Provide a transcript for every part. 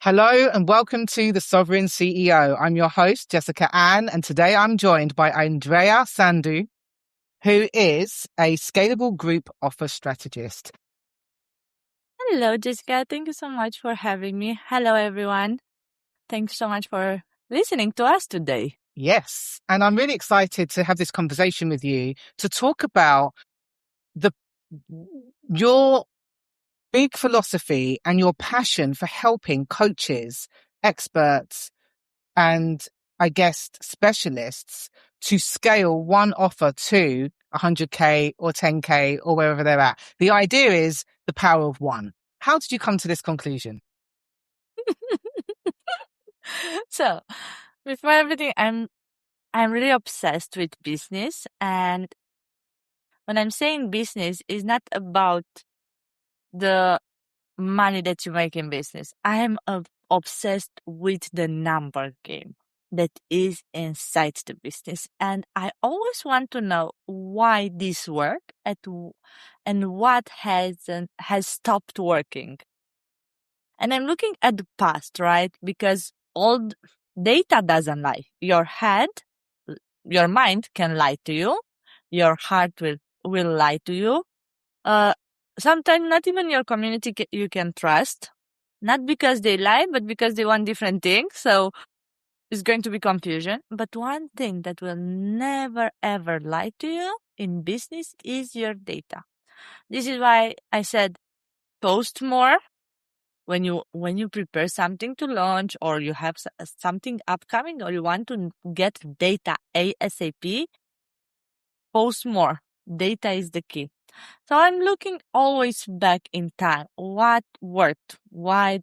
Hello and welcome to The Sovereign CEO. I'm your host, Jessica Ann, and today I'm joined by Andreea Sandu, who is a scalable group offer strategist. Hello, Jessica. Thank you so much for having me. Hello, everyone. Thanks so much for listening to us today. Yes, and I'm really excited to have this conversation with you to talk about your big philosophy and your passion for helping coaches, experts, and I guess specialists to scale one offer to 100K or 10K or wherever they're at. The idea is the power of one. How did you come to this conclusion? So, before everything, I'm really obsessed with business, and when I'm saying business, it's not about the money that you make in business. I am obsessed with the number game that is inside the business, and I always want to know why this work and what has stopped working. And I'm looking at the past, right? Because old data doesn't lie. Your mind can lie to you. Your heart will lie to you. Sometimes not even your community you can trust. Not because they lie, but because they want different things. So it's going to be confusion. But one thing that will never ever lie to you in business is your data. This is why I said post more. When you prepare something to launch, or you have something upcoming, or you want to get data ASAP, post more. Data is the key. So I'm looking always back in time. What worked? What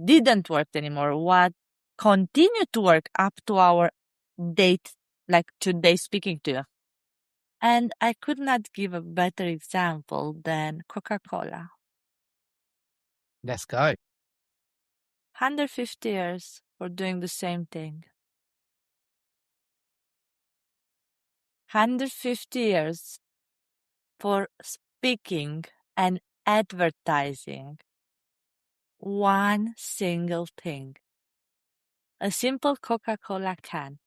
didn't work anymore? What continued to work up to our date, like today speaking to you? And I could not give a better example than Coca-Cola. Let's go. 150 years for doing the same thing. 150 years for speaking and advertising one single thing. A simple Coca-Cola can.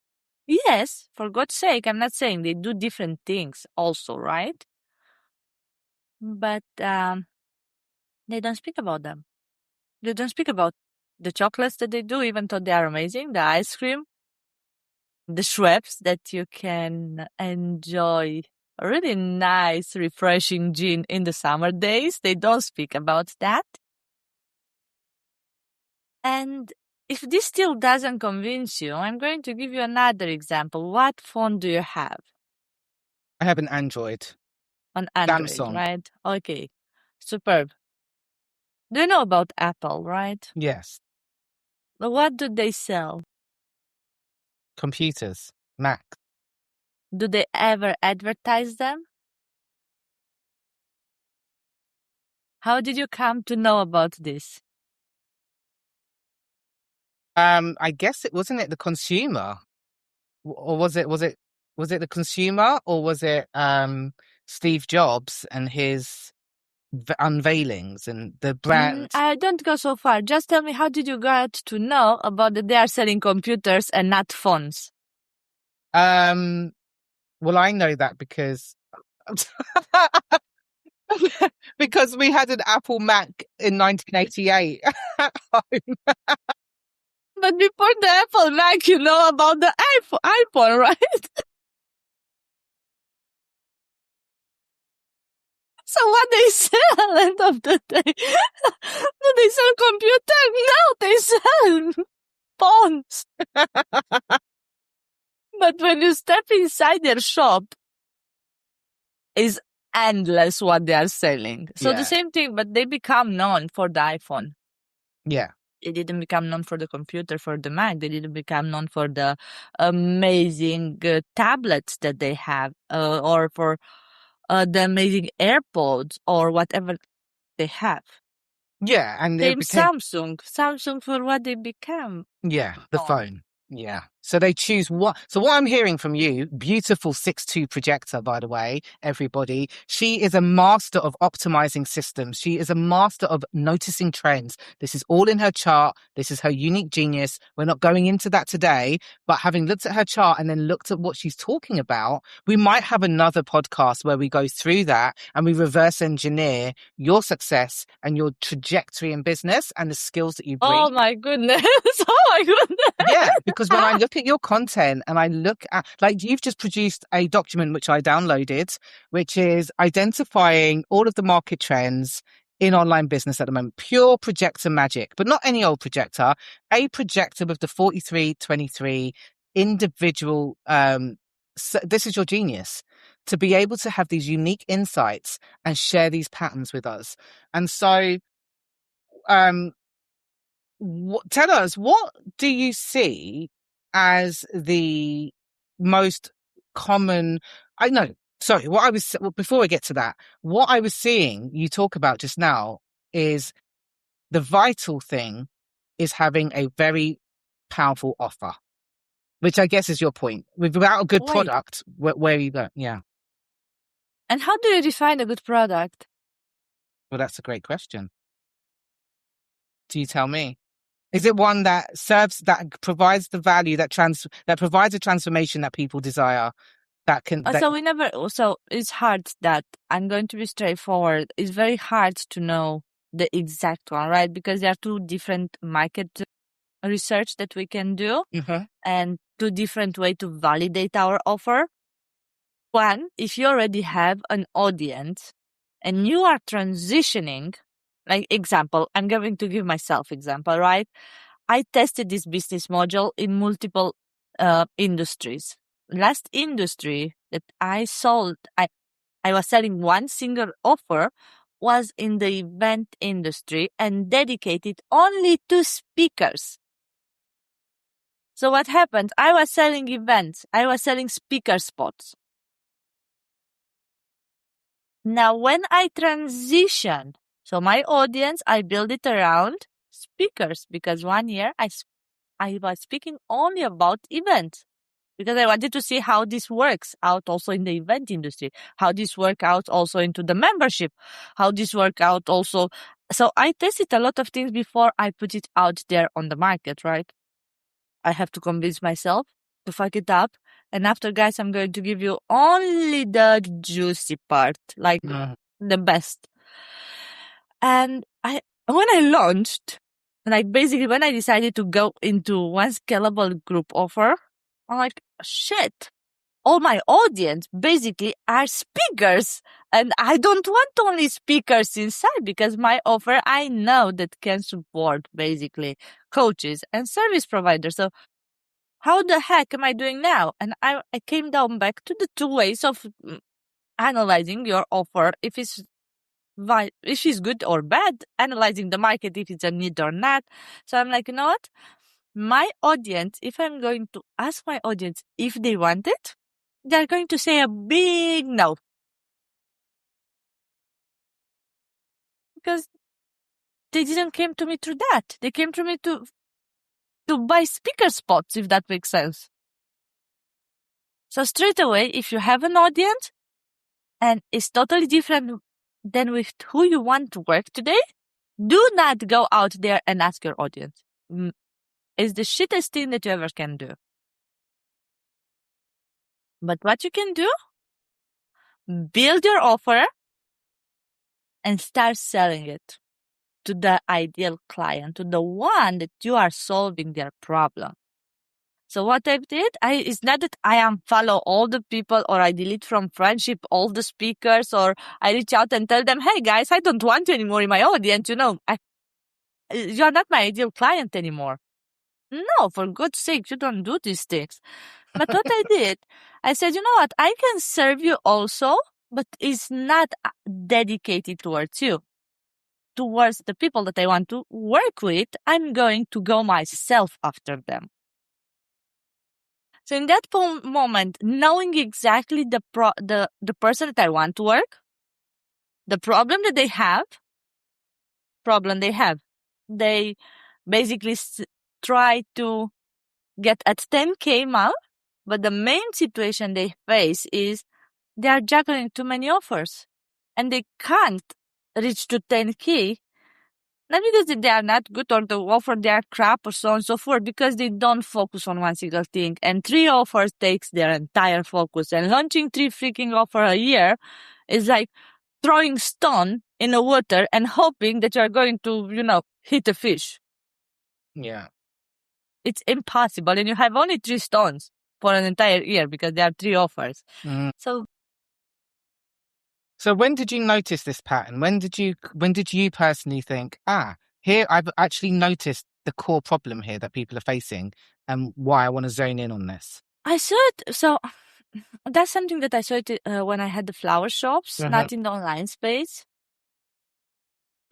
Yes, for God's sake, I'm not saying they do different things also, right? But they don't speak about them. They don't speak about the chocolates that they do, even though they are amazing, the ice cream, the Schweppes that you can enjoy. A really nice, refreshing gin in the summer days. They don't speak about that. And if this still doesn't convince you, I'm going to give you another example. What phone do you have? I have an Android. An Android, Samsung. right? Okay. Superb. Do you know about Apple, right? Yes. But what do they sell? Computers. Mac. Do they ever advertise them? How did you come to know about this? I guess it wasn't the consumer, or was it the consumer, or was it Steve Jobs and his unveilings and the brand? I don't go so far. Just tell me, how did you get to know about that they are selling computers and not phones? Well, I know that because because we had an Apple Mac in 1988 at home. But before the Apple Mac, you know about the iPhone, right? So what they sell end of the day? Do they sell computer? No, they sell phones. But when you step inside their shop, it's endless what they are selling. So the same thing, but they become known for the iPhone. Yeah. They didn't become known for the computer, for the Mac. They didn't become known for the amazing tablets that they have, or for the amazing AirPods or whatever they have. Yeah, and Same Samsung for what they became. Yeah, the phone. Yeah. So they choose what. So what I'm hearing from you, beautiful 6'2" projector, by the way, everybody, she is a master of optimizing systems. She is a master of noticing trends. This is all in her chart. This is her unique genius. We're not going into that today, but having looked at her chart and then looked at what she's talking about, we might have another podcast where we go through that and we reverse engineer your success and your trajectory in business and the skills that you bring. Oh my goodness. Oh my goodness. Yeah, because when I look at your content and I look at, like, you've just produced a document which I downloaded, which is identifying all of the market trends in online business at the moment. Pure projector magic, but not any old projector, a projector with the 4323 individual. So this is your genius, to be able to have these unique insights and share these patterns with us. And so, tell us, what do you see as the most common? I know. Sorry, before I get to that, what I was seeing you talk about just now is the vital thing is having a very powerful offer, which I guess is your point. Without a good Wait. product, where are you going? Yeah. And how do you define a good product? Well, that's a great question. Do you tell me? Is it one that serves, that provides the value, that provides a transformation that people desire? So it's hard that I'm going to be straightforward. It's very hard to know the exact one, right? Because there are two different market research that we can do and two different ways to validate our offer. One, if you already have an audience and you are transitioning, like example, I'm going to give myself example, right? I tested this business module in multiple industries. Last industry that I sold, I was selling one single offer, was in the event industry and dedicated only to speakers. So what happened? I was selling events. I was selling speaker spots. Now, when I transitioned, so my audience, I built it around speakers, because 1 year I was speaking only about events, because I wanted to see how this works out also in the event industry, how this work out also into the membership, how this work out also. So I tested a lot of things before I put it out there on the market, right? I have to convince myself to fuck it up. And after, guys, I'm going to give you only the juicy part, like the best. And when I launched, like basically when I decided to go into one scalable group offer, I'm like, shit, all my audience basically are speakers. And I don't want only speakers inside, because my offer, I know that can support basically coaches and service providers. So how the heck am I doing now? And I came down back to the two ways of analyzing your offer, if it's good or bad, analyzing the market, if it's a need or not. So I'm like, you know what? My audience, if I'm going to ask my audience if they want it, they're going to say a big no. Because they didn't came to me through that. They came to me to buy speaker spots, if that makes sense. So straight away, if you have an audience and it's totally different than with who you want to work today, do not go out there and ask your audience. It's the shittest thing that you ever can do. But what you can do, build your offer and start selling it to the ideal client, to the one that you are solving their problem. So what I did, it's not that I unfollow all the people or I delete from friendship all the speakers, or I reach out and tell them, hey guys, I don't want you anymore in my audience. You're not my ideal client anymore. No, for God's sake, you don't do these things. But what I did, I said, you know what, I can serve you also, but it's not dedicated towards you. Towards the people that I want to work with, I'm going to go myself after them. So in that moment, knowing exactly the person that I want to work, the problem they have, they basically try to get at 10K month, but the main situation they face is they are juggling too many offers and they can't reach to 10K. Not because they are not good or the offer they are crap or so on and so forth, because they don't focus on one single thing. And 3 offers takes their entire focus. And launching 3 freaking offers a year is like throwing stone in the water and hoping that you are going to, hit a fish. Yeah. It's impossible. And you have only 3 stones for an entire year because there are 3 offers. So when did you notice this pattern? When did you personally think, here I've actually noticed the core problem here that people are facing and why I want to zone in on this? I saw it. So that's something that I saw it when I had the flower shops, not in the online space.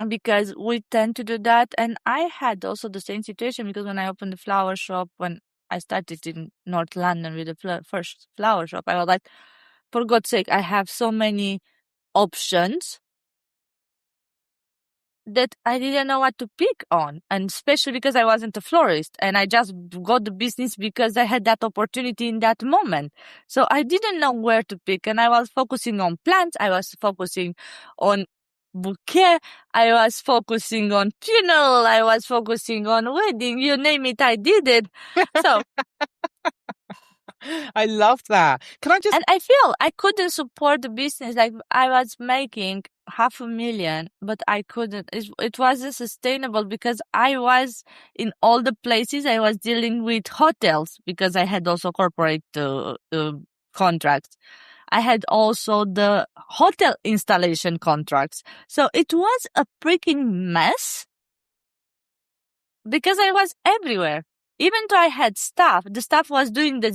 Because we tend to do that. And I had also the same situation because when I opened the flower shop, when I started in North London with the first flower shop, I was like, for God's sake, I have so many options that I didn't know what to pick on. And especially because I wasn't a florist and I just got the business because I had that opportunity in that moment. So I didn't know where to pick. And I was focusing on plants. I was focusing on bouquet. I was focusing on funeral. I was focusing on wedding. You name it, I did it. So I love that. And I feel I couldn't support the business. Like I was making $500,000, but I couldn't. It wasn't sustainable because I was in all the places. I was dealing with hotels because I had also corporate contracts. I had also the hotel installation contracts. So it was a freaking mess because I was everywhere. Even though I had staff, the staff was doing the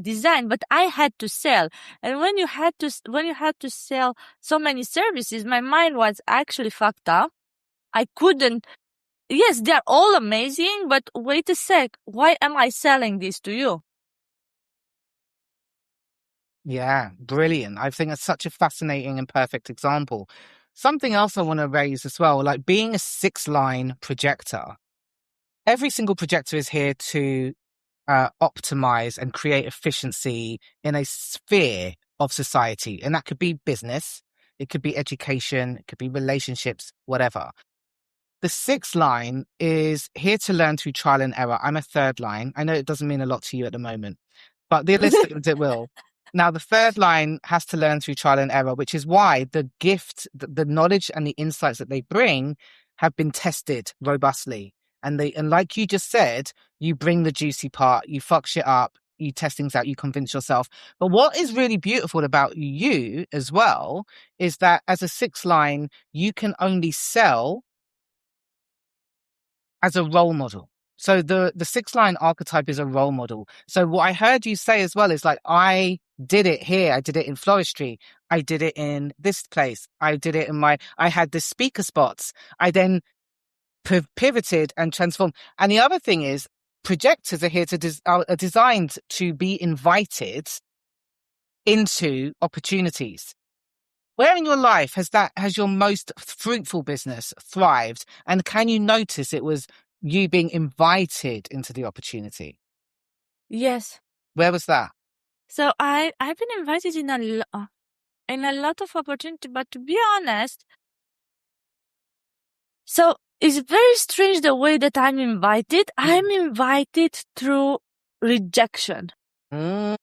design, but I had to sell. And when you had to sell so many services, my mind was actually fucked up. I couldn't. Yes, they're all amazing, but wait a sec. Why am I selling this to you? Yeah, brilliant. I think that's such a fascinating and perfect example. Something else I want to raise as well, like being a 6-line projector. Every single projector is here to optimize and create efficiency in a sphere of society. And that could be business, it could be education, it could be relationships, whatever. The 6th line is here to learn through trial and error. I'm a 3rd line. I know it doesn't mean a lot to you at the moment, but the listeners, it will. Now, the 3rd line has to learn through trial and error, which is why the gift, the knowledge and the insights that they bring have been tested robustly. And like you just said, you bring the juicy part, you fuck shit up, you test things out, you convince yourself. But what is really beautiful about you as well is that as a 6th line, you can only sell as a role model. So the 6th line archetype is a role model. So what I heard you say as well is like, I did it here. I did it in floristry. I did it in this place. I did it I had the speaker spots. I then pivoted and transformed. And the other thing is projectors are here are designed to be invited into opportunities. Where in your life has your most fruitful business thrived? And can you notice it was you being invited into the opportunity? Yes. Where was that? So I've been invited in a lot of opportunity, but to be honest, so it's very strange the way that I'm invited. I'm invited through rejection. Which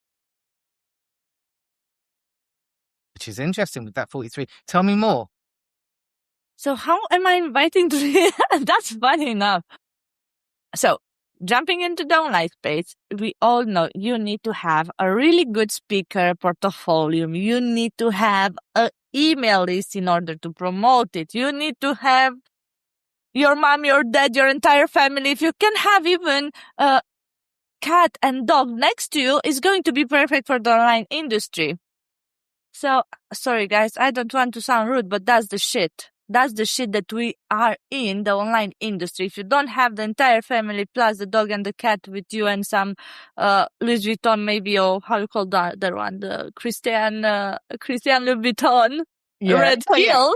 is interesting with that 43. Tell me more. So how am I inviting to That's funny enough. So jumping into the online space, we all know you need to have a really good speaker portfolio. You need to have an email list in order to promote it. You need to have your mom, your dad, your entire family. If you can have even a cat and dog next to you, it's going to be perfect for the online industry. So, sorry guys, I don't want to sound rude, but that's the shit. That's the shit that we are in the online industry. If you don't have the entire family plus the dog and the cat with you and some Louis Vuitton maybe, or how you call that other one, the Christian Louis Vuitton red heel.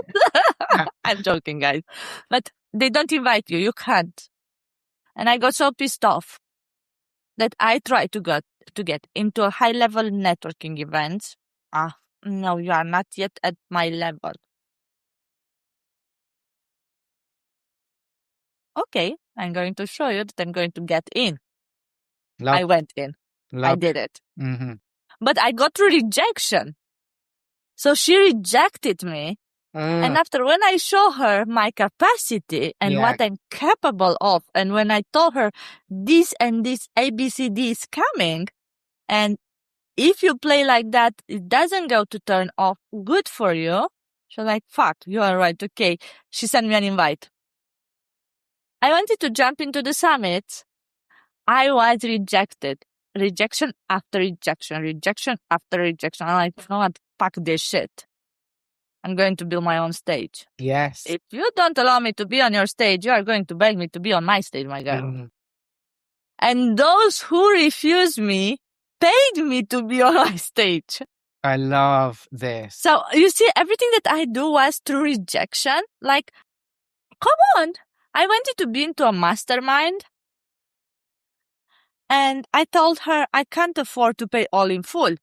Yeah. I'm joking, guys. But they don't invite you. You can't. And I got so pissed off. that I try to get into a high-level networking events. No, you are not yet at my level. Okay, I'm going to show you that I'm going to get in. Love, I went in. I love. did it. Mm-hmm. But I got through rejection. So she rejected me. And after, when I show her my capacity and Yeah. what I'm capable of, and when I told her this and this ABCD is coming, and if you play like that, it doesn't go to turn off, good for you. She's like, fuck, you are right, okay. She sent me an invite. I wanted to jump into the summit. I was rejected. Rejection after rejection, rejection after rejection. I'm like, you know what, fuck this shit. I'm going to build my own stage. Yes. If you don't allow me to be on your stage, you are going to beg me to be on my stage, my girl. Mm-hmm. And those who refuse me paid me to be on my stage. I love this. So you see, everything that I do was through rejection. Like, come on. I wanted to be into a mastermind. And I told her I can't afford to pay all in full.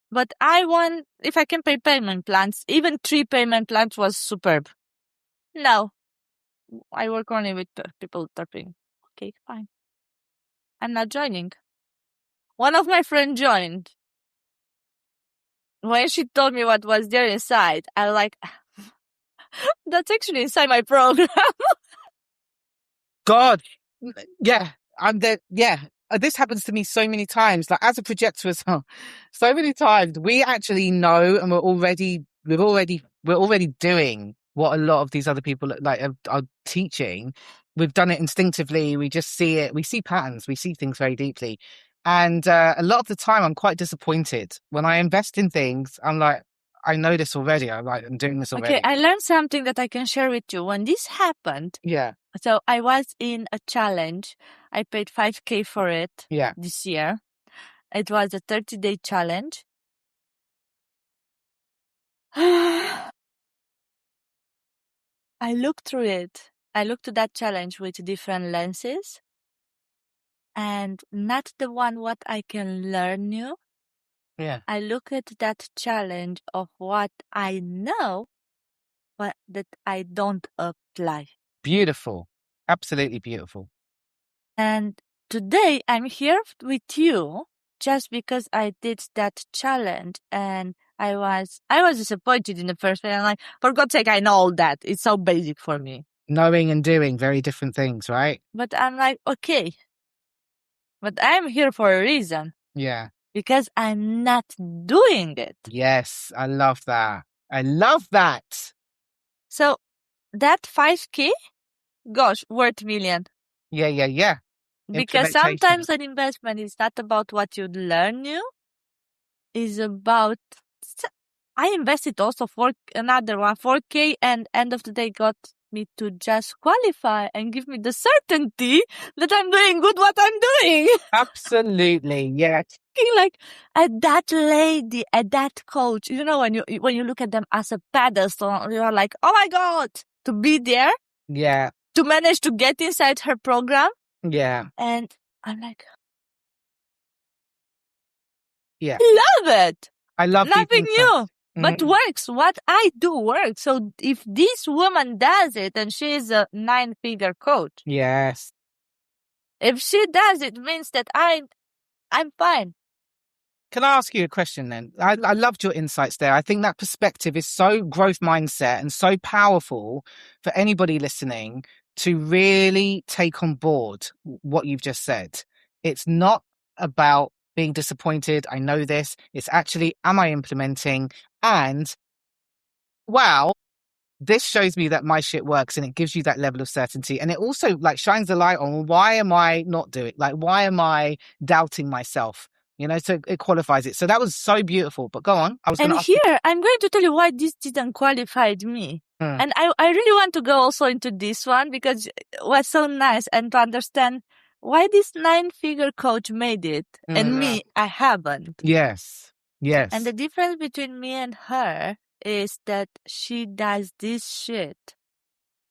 But I want, if I can pay payment plans, even 3 payment plans was superb. No, I work only with people tapping. Okay, fine. I'm not joining. One of my friends joined. When she told me what was there inside, I was like, that's actually inside my program. God, yeah, I'm there. Yeah, this happens to me so many times. Like as a projector as well, so many times we actually know, and we're already doing what a lot of these other people like are teaching. We've done it instinctively. We just see it. We see patterns. We see things very deeply. And a lot of the time, I'm quite disappointed when I invest in things. I'm like, I know this already. I'm doing this already. Okay, I learned something that I can share with you. When this happened, Yeah. So I was in a challenge. I paid 5K for it this year. It was a 30-day challenge. I looked through it. I looked at that challenge with different lenses. And not the one what I can learn new. Yeah. I look at that challenge of what I know, but that I don't apply. Beautiful. Absolutely beautiful. And today I'm here with you just because I did that challenge, and I was disappointed in the first place. I'm like, for God's sake, I know all that. It's so basic for me. Knowing and doing very different things, right? But I'm like, okay. But I'm here for a reason. Yeah. Because I'm not doing it. Yes, I love that. I love that. So that 5K, gosh, worth million. Yeah. Because sometimes an investment is not about what you learn new. Is about, I invested also for another one, 4K, and end of the day got me to just qualify and give me the certainty that I'm doing good what I'm doing. Absolutely, yes. Like at that lady, at that coach, you know, when you look at them as a pedestal, you're like, oh my God, to be there. Yeah. To manage to get inside her program. Yeah. And I'm like, yeah, love it. I love nothing new. But Mm-hmm. works. What I do works. So if this woman does it and she's a 9-figure coach. Yes. If she does it, means that I'm fine. Can I ask you a question then? I loved your insights there. I think that perspective is so growth mindset and so powerful for anybody listening to really take on board what you've just said. It's not about being disappointed. I know this. It's actually, am I implementing? And wow, this shows me that my shit works, and it gives you that level of certainty. And it also like shines the light on, why am I not doing? Like, why am I doubting myself? You know, so it qualifies it. So that was so beautiful. But go on. I'm going to tell you why this didn't qualify me. And I really want to go also into this one because it was so nice, and to understand why this 9-figure coach made it and me, I haven't. Yes. And the difference between me and her is that she does this shit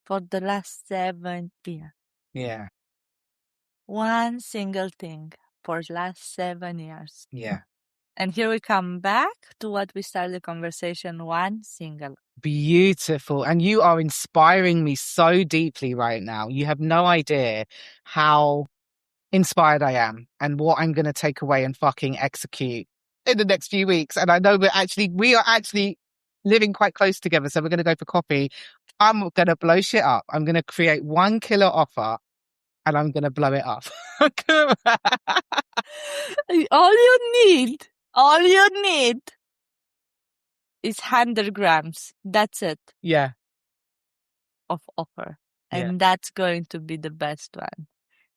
for the last 7 years. Yeah. one single thing for the last 7 years. Yeah. And here we come back to what we started the conversation, one single. Beautiful. And you are inspiring me so deeply right now. You have no idea how inspired I am and what I'm going to take away and fucking execute in the next few weeks. And I know we are actually living quite close together. So we're going to go for coffee. I'm going to blow shit up. I'm going to create one killer offer and I'm going to blow it up. All you need is 100 grams. That's it. Yeah. Of offer. Yeah. And that's going to be the best one.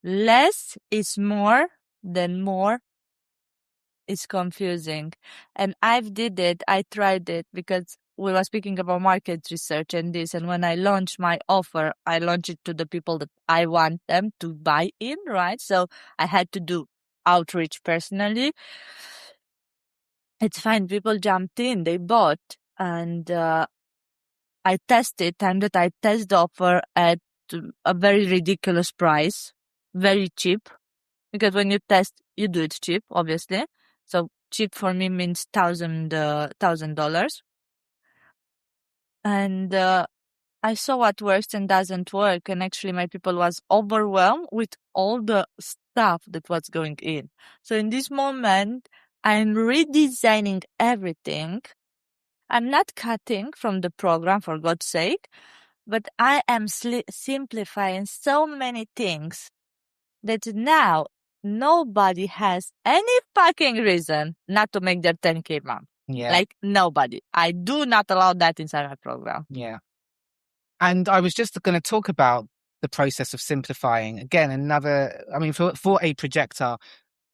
Less is more, than more is confusing. And I tried it because we were speaking about market research and this. And when I launched my offer, I launched it to the people that I want them to buy in, right? So I had to do outreach personally. It's fine. People jumped in, they bought. And I tested, time that I test the offer at a very ridiculous price, very cheap. Because when you test, you do it cheap, obviously. So cheap for me means $1,000. And I saw what works and doesn't work. And actually my people was overwhelmed with all the stuff that was going in. So in this moment, I'm redesigning everything. I'm not cutting from the program, for God's sake, but I am simplifying so many things that now nobody has any fucking reason not to make their 10K month. Yeah. Like nobody. I do not allow that inside my program. Yeah. And I was just going to talk about the process of simplifying. Again, for a projector,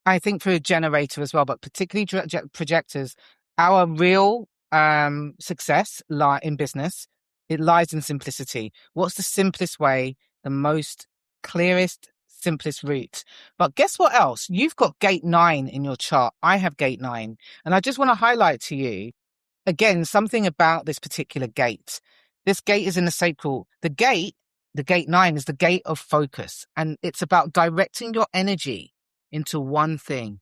I think for a generator as well, but particularly projectors, our real success in business, it lies in simplicity. What's the simplest way, the most clearest, simplest route? But guess what else? You've got gate 9 in your chart. I have gate 9. And I just want to highlight to you, again, something about this particular gate. This gate is in the sacral. The gate 9 is the gate of focus. And it's about directing your energy into one thing.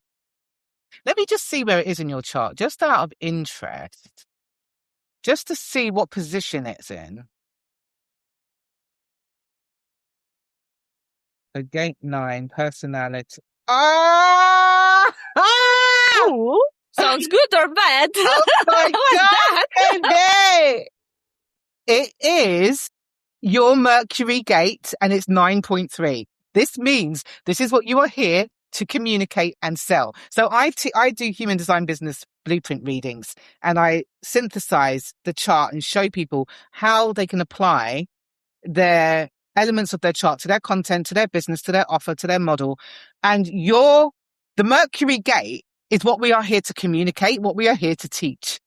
Let me just see where it is in your chart, just out of interest, just to see what position it's in. The gate 9, personality. Ooh, sounds good or bad? Oh my God, baby! It is your Mercury gate and it's 9.3. This means this is what you are here to communicate and sell. So I do human design business blueprint readings and I synthesize the chart and show people how they can apply their elements of their chart to their content, to their business, to their offer, to their model. And the Mercury gate is what we are here to communicate, what we are here to teach.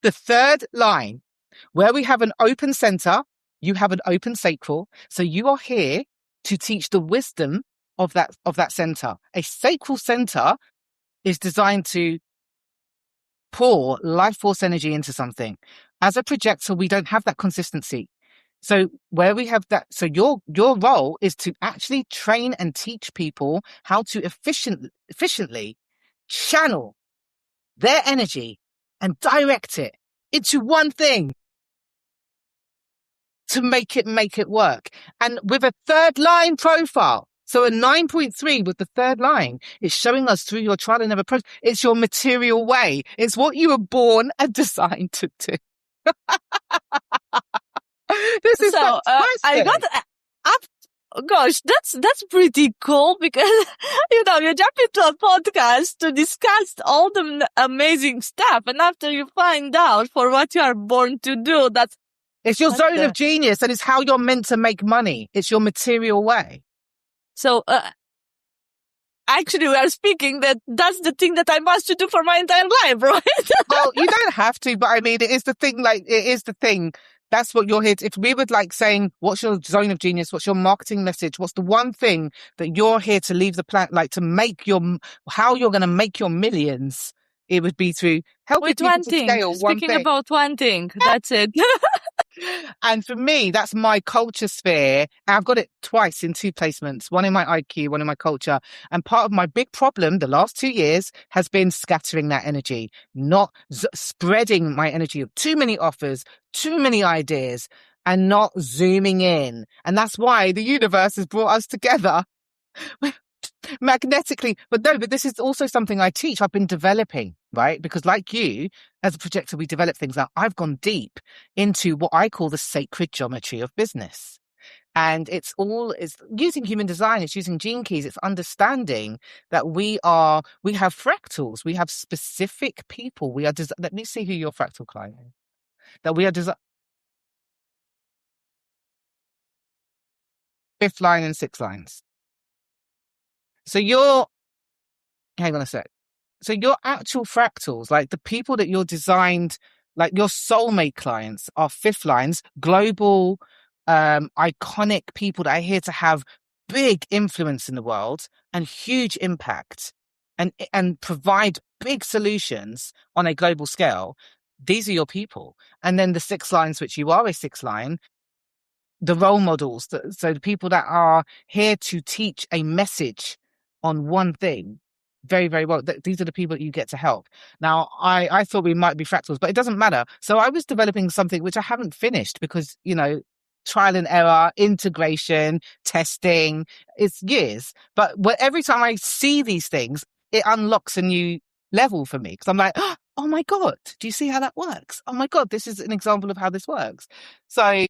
The third line, where we have an open center, you have an open sacral. So you are here to teach the wisdom of that center. A sacral center is designed to pour life force energy into something. As a projector, we don't have that consistency. So where we have that, so your role is to actually train and teach people how to efficiently channel their energy and direct it into one thing to make it work. And with a third line profile, so a 9.3 with the third line, it's showing us through your trial and error process. It's your material way. It's what you were born and designed to do. This is so I got up. Gosh, that's pretty cool because you jump into a podcast to discuss all the amazing stuff, and after you find out for what you are born to do, it's your zone of genius, and it's how you're meant to make money. It's your material way. So actually, we are speaking that's the thing that I must do for my entire life, right? Well, you don't have to, but I mean, it is the thing. It is the thing. That's what you're here to. If we would saying, what's your zone of genius? What's your marketing message? What's the one thing that you're here to leave the planet, to make how you're going to make your millions? It would be through helping With people one to thing, scale one speaking thing. about one thing, that's it. And for me, that's my culture sphere. I've got it twice in two placements, one in my IQ, one in my culture. And part of my big problem the last 2 years has been scattering that energy, not spreading my energy of too many offers, too many ideas, and not zooming in. And that's why the universe has brought us together magnetically. But no, but this is also something I teach. I've been developing, right? Because like you, as a projector, we develop things. Now I've gone deep into what I call the sacred geometry of business. And it's using human design, it's using gene keys, it's understanding that we have fractals, we have specific people. Let me see who your fractal client is. That we are fifth line and sixth lines. So hang on a sec. So your actual fractals, like the people that you're designed, like your soulmate clients are fifth lines, global, iconic people that are here to have big influence in the world and huge impact and provide big solutions on a global scale. These are your people. And then the six lines, which you are a six line, the role models, so the people that are here to teach a message on one thing very, very well. These are the people that you get to help. Now, I thought we might be fractals, but it doesn't matter. So I was developing something which I haven't finished because, trial and error, integration, testing, it's years. But every time I see these things, it unlocks a new level for me because I'm like, oh my God, do you see how that works? Oh my God, this is an example of how this works. So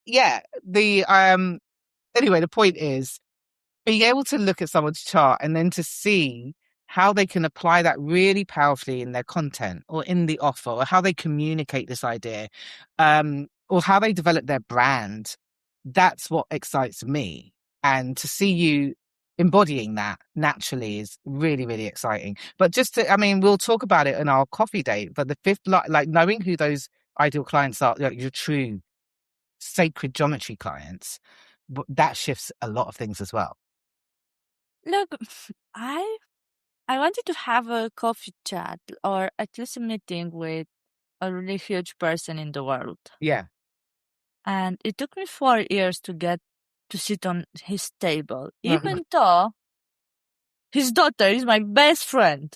yeah, anyway, the point is being able to look at someone's chart and then to see how they can apply that really powerfully in their content or in the offer or how they communicate this idea, or how they develop their brand. That's what excites me. And to see you embodying that naturally is really, really exciting. But we'll talk about it in our coffee date, but the fifth, like knowing who those ideal clients are, like your true sacred geometry clients, that shifts a lot of things as well. Look, I wanted to have a coffee chat or at least a meeting with a really huge person in the world. Yeah. And it took me 4 years to get to sit on his table, even though his daughter is my best friend.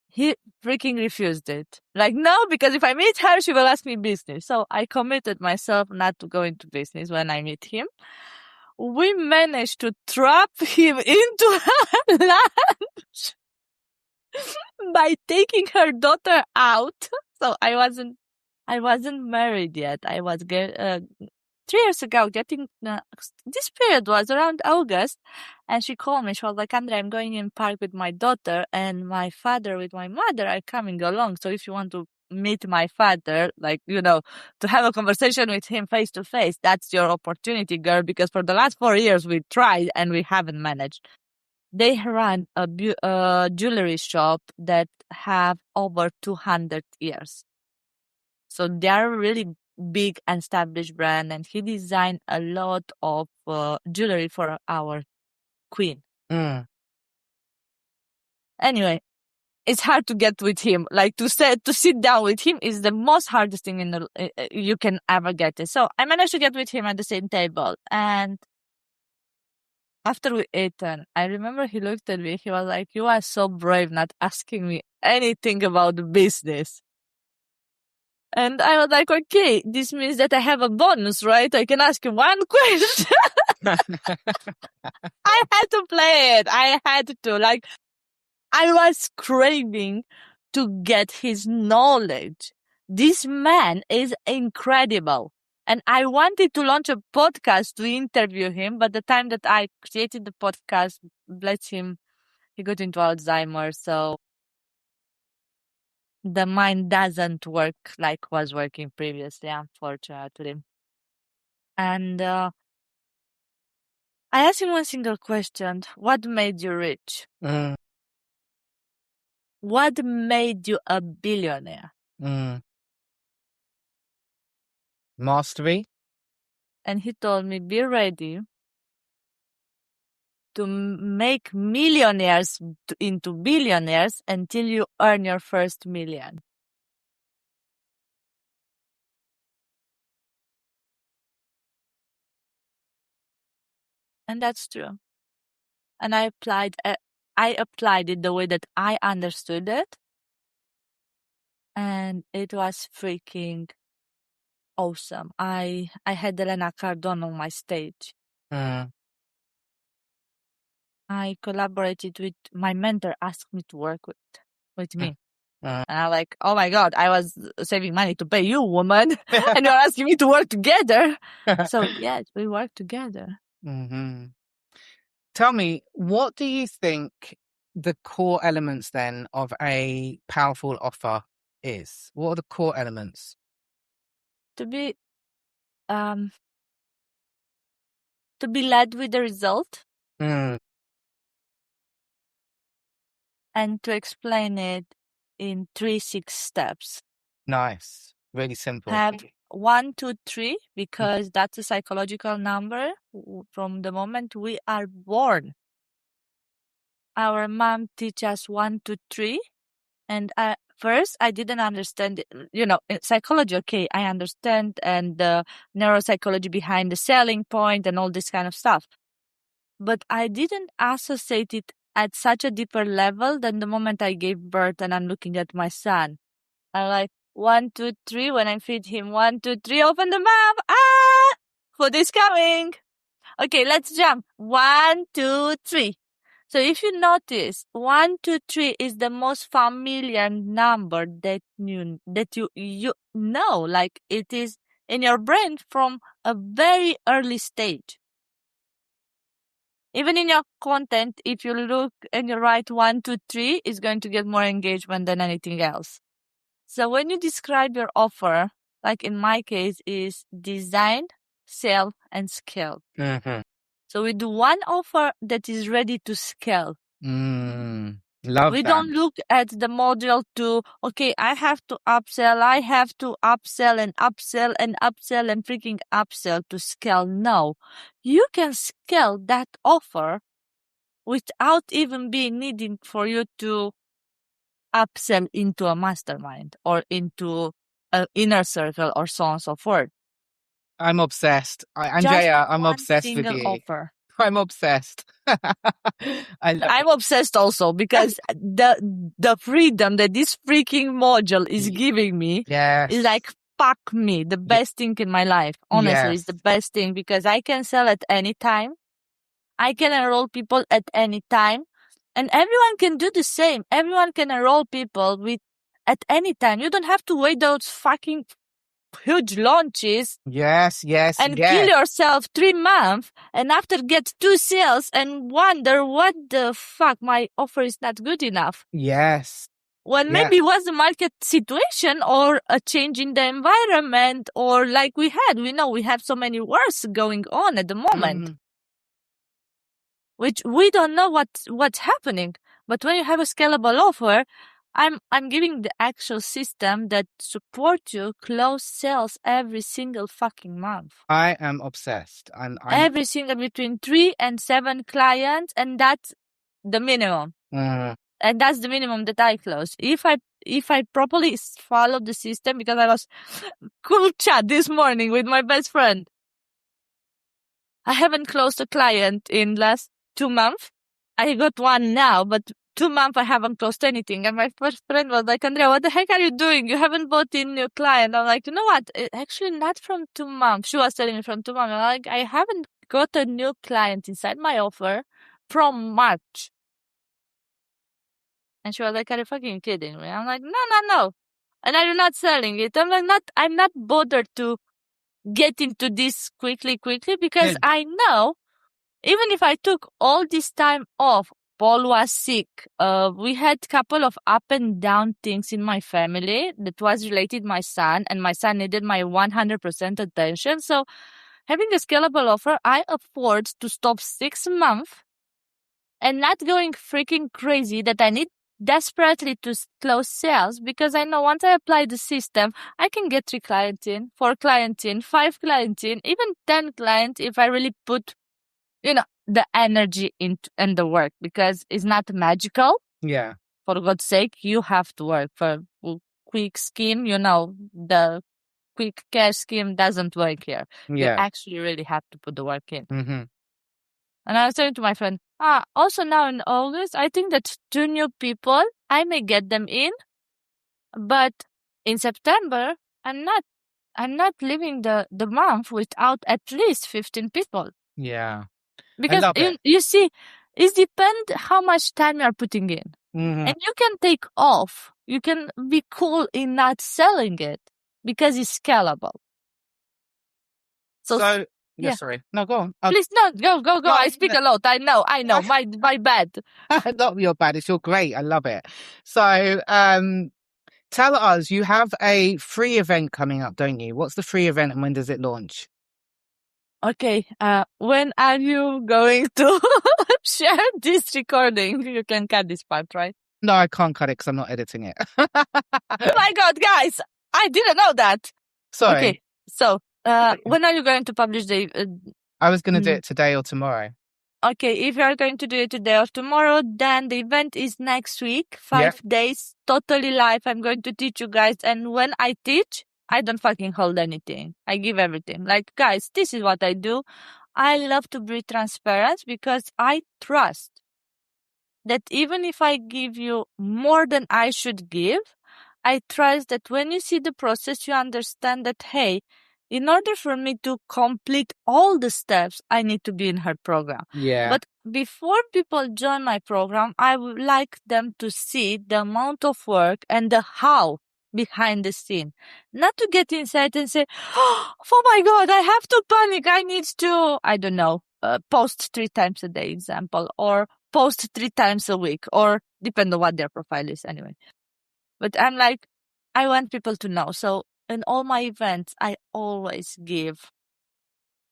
He freaking refused it. Like, no, because if I meet her, she will ask me business. So I committed myself not to go into business when I meet him. We managed to trap him into her lunch by taking her daughter out. So I wasn't married yet. I was 3 years ago getting, this period was around August, and she called me. She was like, Andrea, I'm going in park with my daughter, and my father with my mother are coming along. So if you want to meet my father, to have a conversation with him face to face, that's your opportunity, girl, because for the last 4 years we tried and we haven't managed. They run a jewelry shop that have over 200 years. So they are a really big and established brand, and he designed a lot of jewelry for our queen. Anyway, it's hard to get with him. Like to sit down with him is the most hardest thing you can ever get. So I managed to get with him at the same table, and after we ate, I remember he looked at me. He was like, "You are so brave, not asking me anything about the business." And I was like, okay, this means that I have a bonus, right? I can ask him one question. I had to play it. I had to. I was craving to get his knowledge. This man is incredible. And I wanted to launch a podcast to interview him, but the time that I created the podcast, bless him, he got into Alzheimer's, so the mind doesn't work like was working previously, unfortunately. And I asked him one single question. What made you rich? What made you a billionaire? Mastery. And he told me, be ready to make millionaires into billionaires until you earn your first million. And that's true. And I applied it the way that I understood it. And it was freaking awesome. I had Elena Cardone on my stage. I collaborated with my mentor, asked me to work with me. And I'm like, oh my God, I was saving money to pay you, woman. And you're asking me to work together. So yes, we work together. Mm-hmm. Tell me, what do you think the core elements then of a powerful offer is? What are the core elements? To be led with the result and to explain it in 3-6 steps. Nice. Really simple. Have 1, 2, 3, because that's a psychological number from the moment we are born. Our mom teaches us 1, 2, 3. And first, I didn't understand it. In psychology, okay, I understand, and the neuropsychology behind the selling point and all this kind of stuff. But I didn't associate it at such a deeper level than the moment I gave birth and I'm looking at my son. I'm like, 1, 2, 3. When I feed him, 1, 2, 3, open the mouth. Ah! Food is coming. Okay, let's jump. 1, 2, 3. So if you notice, 1, 2, 3 is the most familiar number that you know, like it is in your brain from a very early stage. Even in your content, if you look and you write 1, 2, 3, it's going to get more engagement than anything else. So when you describe your offer, like in my case, is design, sell, and scale. Mm-hmm. So we do one offer that is ready to scale. Love we that. don't look at the model to, okay, I have to upsell and upsell and upsell and freaking upsell to scale. No, you can scale that offer without even being needing for you to upsell into a mastermind or into an inner circle or so on and so forth. I'm obsessed. Andreea, I'm obsessed with single you. Offer. I'm obsessed. I'm obsessed also because the freedom that this freaking module is giving me is like, fuck me, the best thing in my life. Honestly, it's the best thing because I can sell at any time. I can enroll people at any time. And everyone can do the same. Everyone can enroll people at any time. You don't have to wait those fucking huge launches. And kill yourself 3 months and after get 2 sales and wonder what the fuck, my offer is not good enough. When maybe it was the market situation or a change in the environment or like we have so many wars going on at the moment. Which we don't know what's happening. But when you have a scalable offer, I'm giving the actual system that supports you close sales every single fucking month. I am obsessed. I'm every single between 3 and 7 clients, and that's the minimum. And that's the minimum that I close. If I properly follow the system, because I was cool chat this morning with my best friend. I haven't closed a client in last 2 months. I got one now, but 2 months I haven't closed anything. And my first friend was like, Andreea, what the heck are you doing? You haven't bought in new client. I'm like, you know what? Actually, not from 2 months. She was telling me from 2 months. I'm like, I haven't got a new client inside my offer from March. And she was like, are you fucking kidding me? I'm like, no. And are you not selling it? I'm not bothered to get into this quickly because I know even if I took all this time off, Paul was sick. We had a couple of up and down things in my family that was related to my son, and my son needed my 100% attention. So having a scalable offer, I afford to stop 6 months and not going freaking crazy that I need desperately to close sales, because I know once I apply the system, I can get 3 clients in, 4 clients in, 5 clients in, even 10 clients if I really put, the energy in the work, because it's not magical. Yeah. For God's sake, you have to work. For quick scheme, the quick cash scheme doesn't work here. You Yeah. actually really have to put the work in. Mm-hmm. And I was saying to my friend, also now in August, I think that 2 new people, I may get them in, but in September, I'm not leaving the month without at least 15 people. Yeah. I Because love it. you see, it depends how much time you're putting in. Mm-hmm. And you can take off. You can be cool in not selling it because it's scalable. So yeah, yeah. sorry. No, go on. Please, no, go. No, I speak a lot. I know. My bad. not your bad. It's your great. I love it. So, tell us, you have a free event coming up, don't you? What's the free event and when does it launch? Okay. When are you going to share this recording? You can cut this part, right? No, I can't cut it because I'm not editing it. Oh my God, guys! I didn't know that. Sorry. Okay. So, when are you going to publish the? I was going to do it today or tomorrow. Okay, if you are going to do it today or tomorrow, then the event is next week, 5 days, totally live. I'm going to teach you guys. And when I teach, I don't fucking hold anything. I give everything. Like, guys, this is what I do. I love to be transparent because I trust that even if I give you more than I should give, I trust that when you see the process, you understand that, hey, in order for me to complete all the steps, I need to be in her program. Yeah. But before people join my program, I would like them to see the amount of work and the how behind the scene. Not to get inside and say, oh my God, I have to panic. I need to, I don't know, post 3 times a day, example, or post 3 times a week, or depend on what their profile is anyway. But I'm like, I want people to know. So in all my events, I always give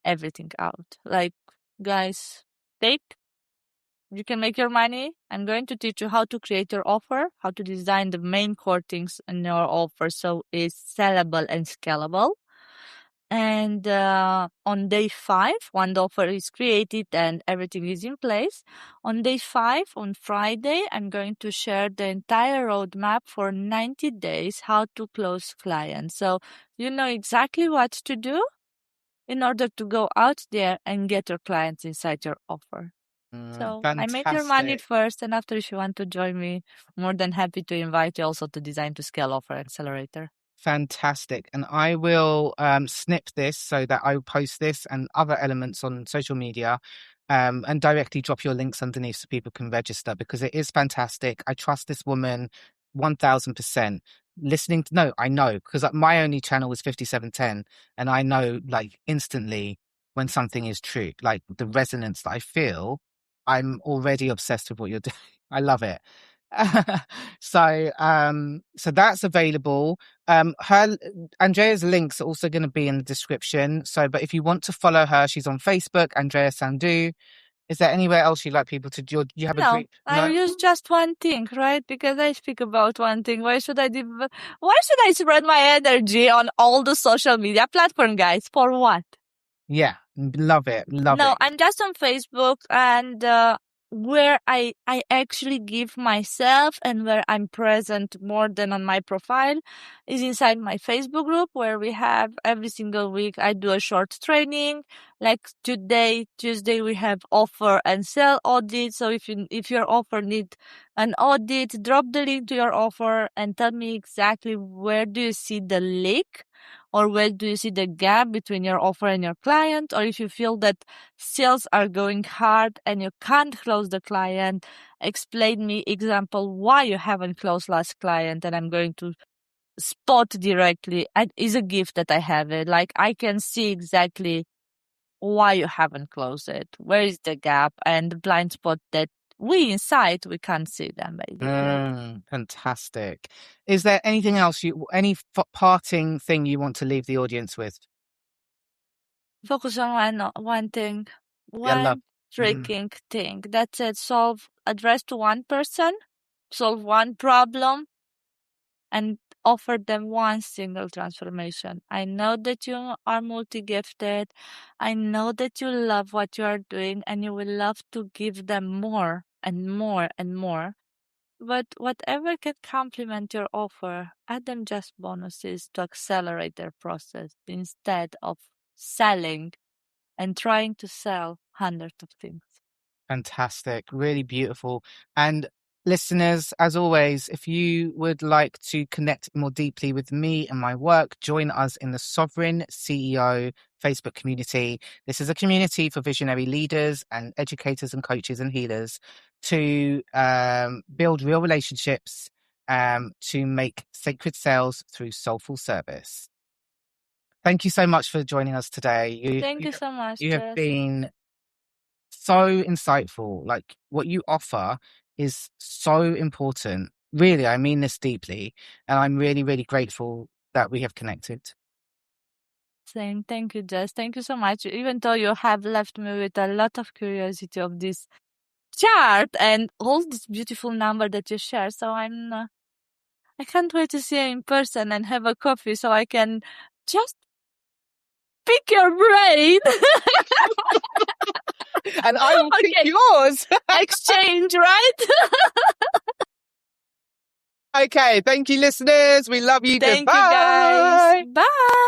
everything out. Like, guys, you can make your money. I'm going to teach you how to create your offer, how to design the main core things in your offer so it's sellable and scalable. And on day 5, when the offer is created and everything is in place, on day 5, on Friday, I'm going to share the entire roadmap for 90 days, how to close clients. So you know exactly what to do in order to go out there and get your clients inside your offer. So I make your money first, and after, if you want to join me, more than happy to invite you also to Design to Scale Offer Accelerator. Fantastic. And I will snip this so that I will post this and other elements on social media and directly drop your links underneath so people can register, because it is fantastic. I trust this woman 1000%. I know, because my only channel was 5710 and I know like instantly when something is true, like the resonance that I feel. I'm already obsessed with what you're doing. I love it. So that's available. Andrea's links are also going to be in the description. So, but if you want to follow her, she's on Facebook, Andreea Sandu. Is there anywhere else you'd like people to do? You have a group? No, I use just one thing, right? Because I speak about one thing. Why should I spread my energy on all the social media platform, guys? For what? Yeah, love it. No, I'm just on Facebook, and where I actually give myself and where I'm present more than on my profile is inside my Facebook group, where we have every single week I do a short training. Like today, Tuesday, we have offer and sell audit. So if your offer need an audit, drop the link to your offer and tell me exactly where do you see the leak, or where do you see the gap between your offer and your client, or if you feel that sales are going hard and you can't close the client, explain me example why you haven't closed last client, and I'm going to spot directly. It's a gift that I have it. Like I can see exactly why you haven't closed it, where is the gap, and the blind spot that we inside we can't see them basically. Fantastic. Is there anything else any parting thing you want to leave the audience with? Focus on one thing, freaking thing. That's it. Address to one person, solve one problem, and offer them one single transformation. I know that you are multi-gifted. I know that you love what you are doing and you will love to give them more and more and more. But whatever can complement your offer, add them just bonuses to accelerate their process instead of selling and trying to sell hundreds of things. Fantastic. Really beautiful. And listeners, as always, if you would like to connect more deeply with me and my work, join us in the Sovereign CEO Facebook community. This is a community for visionary leaders and educators and coaches and healers to build real relationships, to make sacred sales through soulful service. Thank you so much for joining us today. Thank you so much, You have Jess. been so insightful. Like, what you offer is so important. Really, I mean this deeply. And I'm really, really grateful that we have connected. Same. Thank you, Jess. Thank you so much. Even though you have left me with a lot of curiosity of this chart and all this beautiful number that you share. So I can't wait to see you in person and have a coffee so I can just pick your brain. And I will pick yours. Exchange, right? Okay. Thank you, listeners. We love you. Thank Goodbye. you, guys. Bye.